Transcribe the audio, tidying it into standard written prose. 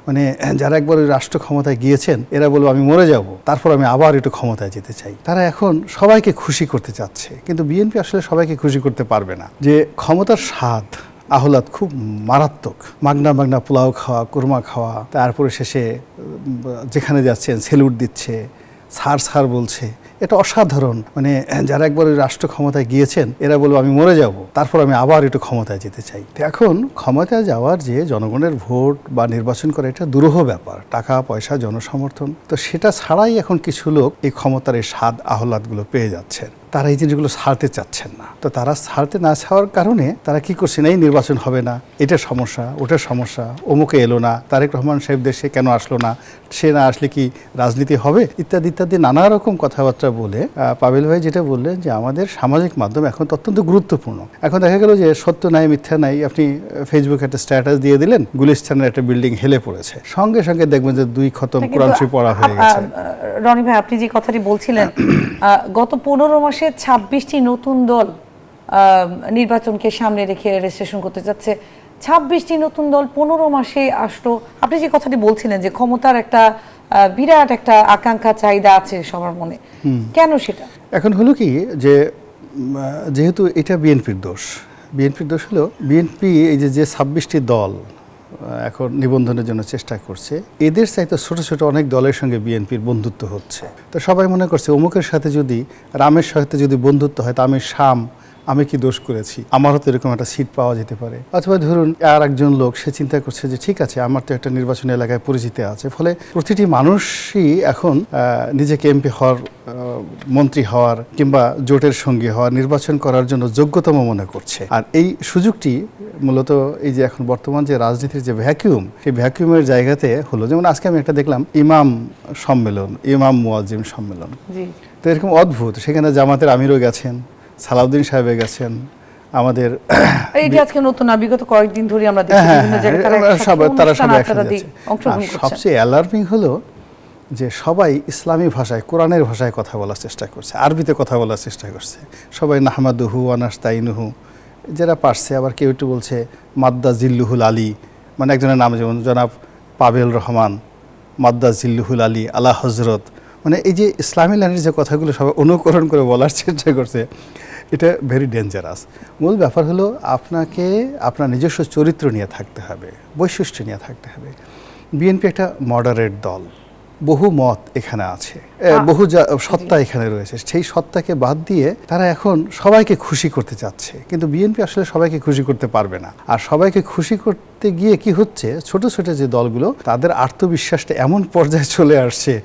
মানে যারা একবার ওই রাষ্ট্র ক্ষমতায় গিয়েছেন এরা বলবো আমি মরে যাব, তারপর আমি আবার একটু ক্ষমতায় যেতে চাই। তারা এখন সবাইকে খুশি করতে চাচ্ছে, কিন্তু বিএনপি আসলে সবাইকে খুশি করতে পারবে না। যে ক্ষমতার স্বাদ আহ্লাদ খুব মারাত্মক, মাগনা মাগনা পোলাও খাওয়া, কুরমা খাওয়া, তারপরে শেষে যেখানে যাচ্ছেন সেলুট দিচ্ছে, ছাড় ছাড় বলছে, এটা অসাধারণ। মানে যারা একবার ওই রাষ্ট্র ক্ষমতায় গিয়েছেন এরা বলবো আমি মরে যাব, তারপর আমি আবার একটু ক্ষমতায় যেতে চাই। এখন ক্ষমতায় যাওয়ার যে জনগণের ভোট বা নির্বাচন করা এটা দুরূহ ব্যাপার, টাকা পয়সা জনসমর্থন, তো সেটা ছাড়াই এখন কিছু লোক এই ক্ষমতার এই স্বাদ আহ্লাদগুলো পেয়ে যাচ্ছেন। তারা এই জিনিসগুলো ছাড়তে চাচ্ছেন না। তো তারা ছাড়তে না চাওয়ার কারণে তারা কি করছেন, এই নির্বাচন হবে না, এটা সমস্যা, ওটার সমস্যা, অমুকে এলো না, তারেক রহমান সাহেব দেশে কেন আসলো না, সে না আসলে কি রাজনীতি হবে, ইত্যাদি ইত্যাদি নানা রকম কথাবার্তা বলে পাবেল ভাই যেটা বললেন যে আমাদের সামাজিক মাধ্যম এখন অত্যন্ত গুরুত্বপূর্ণ। এখন দেখা গেল যে সত্য নাই মিথ্যা নাই, আপনি ফেসবুকে একটা স্ট্যাটাস দিয়ে দিলেন, গুলিস্তানের একটা বিল্ডিং হেলে পড়েছে, সঙ্গে সঙ্গে দেখবেন যে 2 খতম কোরআন শরীফ পড়া হয়ে গেছে। রনি ভাই, আপনি যে কথাটি বলছিলেন, গত 15 মাসে 26টি নতুন দল নির্বাচনকে সামনে রেখে রেজিস্ট্রেশন করতে যাচ্ছে। 26টি নতুন দল 15 মাসে আসলো। আপনি যে কথাটি বলছিলেন যে ক্ষমতার একটা বিরাট একটা আকাঙ্ক্ষা চাহিদা আছে সবার মনে, কেন সেটা? এখন হলো কি যে যেহেতু এটা বিএনপির দোষ, বিএনপির দোষ হলো বিএনপি এই যে 26টি দল এখন নিবন্ধনের জন্য চেষ্টা করছে, এদের চাইতে ছোট ছোট অনেক দলের সঙ্গে বিএনপির বন্ধুত্ব হচ্ছে। তো সবাই মনে করছে অমুকের সাথে যদি, রামের সাথে যদি বন্ধুত্ব হয়, তা আমি শাম, আমি কি দোষ করেছি, আমারও তো এরকম একটা সিট পাওয়া যেতে পারে। অথবা ধরুন আর একজন লোক সে চিন্তা করছে যে ঠিক আছে, আমার তো একটা নির্বাচনী এলাকায় পরিচিতি আছে, ফলে প্রতিটি মানুষই এখন নিজেকে এমপি হওয়ার, মন্ত্রী হওয়ার কিংবা জোটের সঙ্গী হওয়ার, নির্বাচন করার জন্য যোগ্যতম মনে করছে। আর এই সুযোগটি মূলত এই যে এখন বর্তমান যে রাজনীতির যে ভ্যাকিউম, সেই ভ্যাকিউমের জায়গাতে হলো। যেমন আজকে আমি একটা দেখলাম ইমাম সম্মেলন, ইমাম মুয়াজ্জিম সম্মেলন, তো এরকম অদ্ভুত, সেখানে জামাতের আমিরও গেছেন, সালাউদ্দিন সাহেব গেছেন, আমাদের এইটা আজকে নতুন না, বিগত কয়েকদিন ধরে আমরা দেখি বিভিন্ন জায়গায় তারা সবাই একসাথে যাচ্ছে। সবচেয়ে অ্যালার্মিং হলো যে সবাই ইসলামী ভাষায়, কোরআনের ভাষায় কথা বলার চেষ্টা করছে, আরবিতে কথা বলার চেষ্টা করছে। সবাই নাহমাদুহু ওয়া নাস্তাইনুহু যারা পারছে, আবার কেউ একটু বলছে মাদ্দা জিল্লুহুল আলী, মানে একজনের নাম যেমন জনাব পাবেল রহমান, মাদ্দা জিল্লুহুল আলী, আলা হজরত, মানে এই যে ইসলামী লাইনের যে কথাগুলো সবাই অনুকরণ করে বলার চেষ্টা করছে, এটা ভেরি ডেঞ্জারাস। মূল ব্যাপার হলো আপনাকে আপনার নিজস্ব চরিত্র নিয়ে থাকতে হবে, বৈশিষ্ট্য নিয়ে থাকতে হবে। বিএনপি একটা মডারেট দল, বহু মত এখানে আছে, বহু সত্তা এখানে রয়েছে, সেই সত্তাকে বাদ দিয়ে তারা এখন সবাইকে খুশি করতে চাচ্ছে, কিন্তু বিএনপি আসলে সবাইকে খুশি করতে পারবে না। আর সবাইকে খুশি করতে গিয়ে কি হচ্ছে, ছোট ছোট যে দলগুলো তাদের আত্মবিশ্বাসটা এমন পর্যায়ে চলে আসছে